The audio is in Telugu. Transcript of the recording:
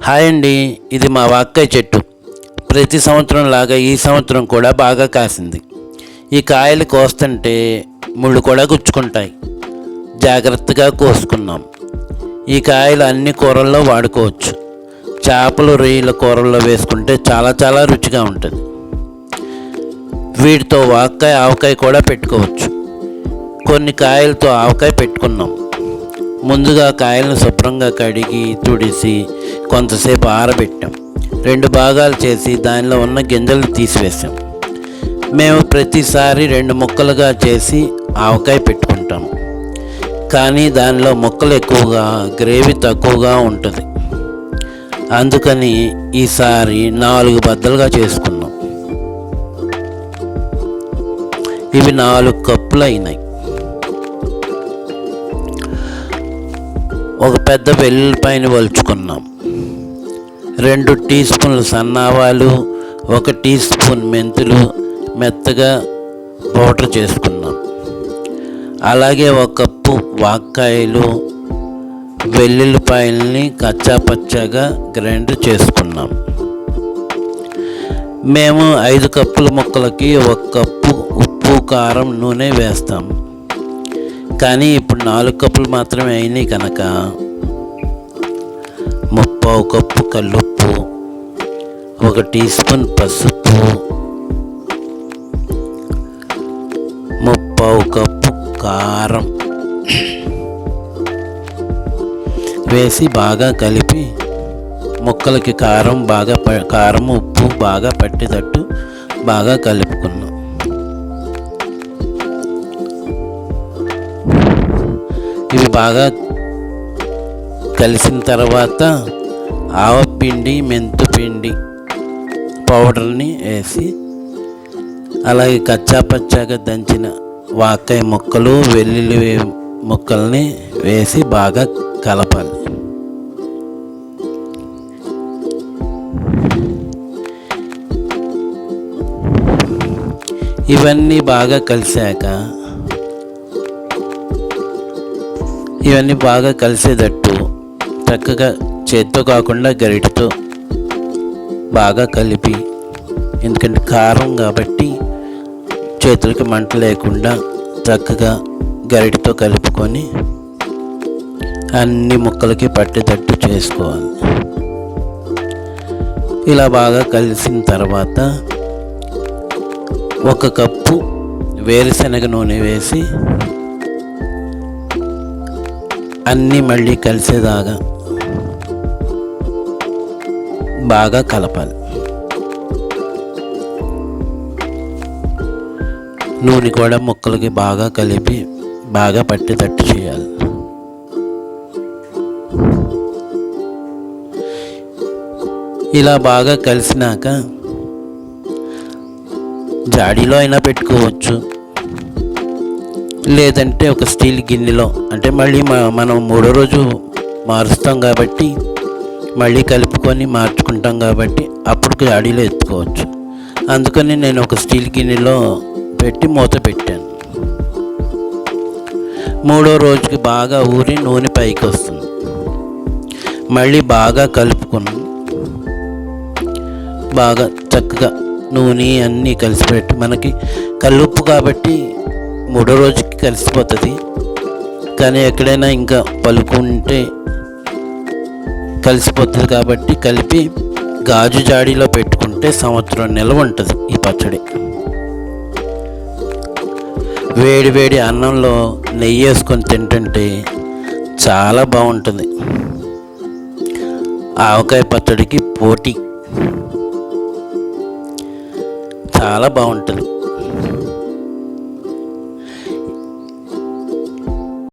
హాయ్ అండి, ఇది మా వాక్కాయ చెట్టు. ప్రతి సంవత్సరం లాగా ఈ సంవత్సరం కూడా బాగా కాసింది. ఈ కాయలు కోస్తుంటే ముళ్ళు కూడా గుచ్చుకుంటాయి. జాగ్రత్తగా కోసుకున్నాం. ఈ కాయలు అన్ని కూరల్లో వాడుకోవచ్చు. చేపలు, రొయ్యల కూరల్లో వేసుకుంటే చాలా చాలా రుచిగా ఉంటుంది. వీటితో వాక్కాయ, ఆవకాయ కూడా పెట్టుకోవచ్చు. కొన్ని కాయలతో ఆవకాయ పెట్టుకున్నాం. ముందుగా కాయలను శుభ్రంగా కడిగి తుడిసి కొంతసేపు ఆరబెట్టాం. 2 భాగాలు చేసి దానిలో ఉన్న గింజలు తీసివేసాం. మేము ప్రతిసారి 2 ముక్కలుగా చేసి ఆవకాయ పెట్టుకుంటాం. కానీ దానిలో ముక్కలు ఎక్కువగా, గ్రేవీ తక్కువగా ఉంటుంది. అందుకని ఈసారి 4 బద్దలుగా చేసుకున్నాం. ఇవి 4 కప్పులు అయినాయి. ఒక పెద్ద వెల్లుల్లిపాయని వలుచుకున్నాం. 2 టీ స్పూన్లు సన్నావాలు, 1 టీ స్పూన్ మెంతులు మెత్తగా పౌడర్ చేసుకున్నాం. అలాగే 1 కప్పు వాక్కాయలు, వెల్లుల్లిపాయల్ని కచ్చాపచ్చాగా గ్రైండ్ చేసుకున్నాం. మేము 5 కప్పుల ముక్కలకి 1 కప్పు ఉప్పు, కారం, నూనె వేస్తాం. కానీ ఇప్పుడు 4 కప్పులు మాత్రమే అయినాయి కనుక 3/4 కప్పు కల్లుప్పు, 1 టీ స్పూన్ పసుపు, 3/4 కప్పు కారం వేసి బాగా కలిపి ముక్కలకి కారం ఉప్పు బాగా పట్టేటట్టు బాగా కలుపుకున్నాం. ఇవి బాగా కలిసిన తర్వాత ఆవపిండి, మెంతుపిండి పౌడర్ని వేసి అలాగే కచ్చాపచ్చాగా దంచిన వాక్కాయ ముక్కలు, వెల్లుల్లి ముక్కల్ని వేసి బాగా కలపాలి. ఇవన్నీ బాగా కలిసేటట్టు చక్కగా చేత్తో కాకుండా గరిటెతో బాగా కలిపి, ఎందుకంటే కారం కాబట్టి చేతులకి మంట లేకుండా చక్కగా గరిటెతో కలుపుకొని అన్ని ముక్కలకి పట్టేటట్టు చేసుకోవాలి. ఇలా బాగా కలిసిన తర్వాత 1 కప్పు వేరుశనగ నూనె వేసి అన్నీ మళ్ళీ కలిసేదాగా బాగా కలపాలి. నూనె కూడా ముక్కలకి బాగా కలిపి బాగా పట్టేటట్టు చేయాలి. ఇలా బాగా కలిసినాక జాడీలో అయినా పెట్టుకోవచ్చు, లేదంటే ఒక స్టీల్ గిన్నెలో, అంటే మళ్ళీ మనం 3వ రోజు మారుస్తాం కాబట్టి మళ్ళీ కలుపుకొని మార్చుకుంటాం కాబట్టి అప్పుడు జాడీలో ఎత్తుకోవచ్చు. అందుకని నేను ఒక స్టీల్ గిన్నెలో పెట్టి మూత పెట్టాను. 3వ రోజుకి బాగా ఊరి నూనె పైకి వస్తుంది. మళ్ళీ బాగా కలుపుకుని బాగా చక్కగా నూనె అన్నీ కలిసిపెట్టి, మనకి కల్లుప్పు కాబట్టి 3వ రోజుకి కలిసిపోతుంది. కానీ ఎక్కడైనా ఇంకా పలుకుంటే కలిసిపోతుంది కాబట్టి కలిపి గాజు జాడీలో పెట్టుకుంటే సంవత్సరం నిల్వ ఉంటుంది ఈ పచ్చడి. వేడి వేడి అన్నంలో నెయ్యి వేసుకొని తింటుంటే చాలా బాగుంటుంది. ఆవకాయ పచ్చడికి పోటీ, చాలా బాగుంటుంది.